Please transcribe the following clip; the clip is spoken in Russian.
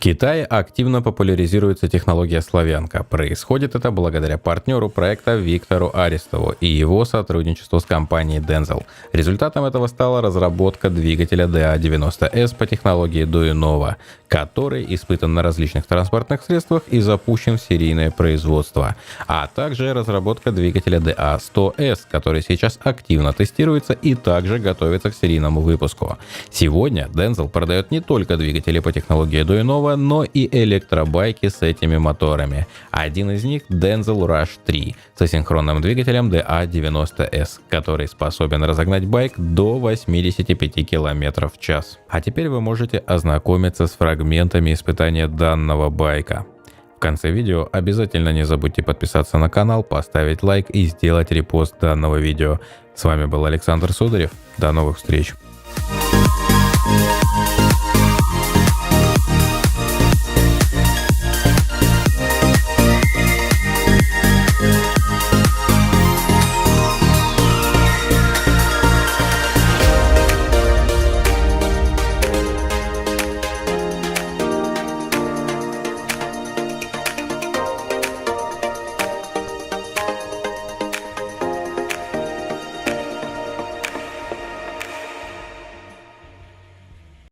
Китае активно популяризируется технология «Славянка». Происходит это благодаря партнеру проекта Виктору Арестову и его сотрудничеству с компанией Denzel. Результатом этого стала разработка двигателя DA90S по технологии Duinova, который испытан на различных транспортных средствах и запущен в серийное производство, а также разработка двигателя DA100S, который сейчас активно тестируется и также готовится к серийному выпуску. Сегодня Denzel продает не только двигатели по технологии Duinova, но и электробайки с этими моторами. Один из них Denzel Rush 3 с асинхронным двигателем DA90S, который способен разогнать байк до 85 км в час. А теперь вы можете ознакомиться с фрагментами испытания данного байка. В конце видео обязательно не забудьте подписаться на канал, поставить лайк и сделать репост данного видео. С вами был Александр Сударев. До новых встреч!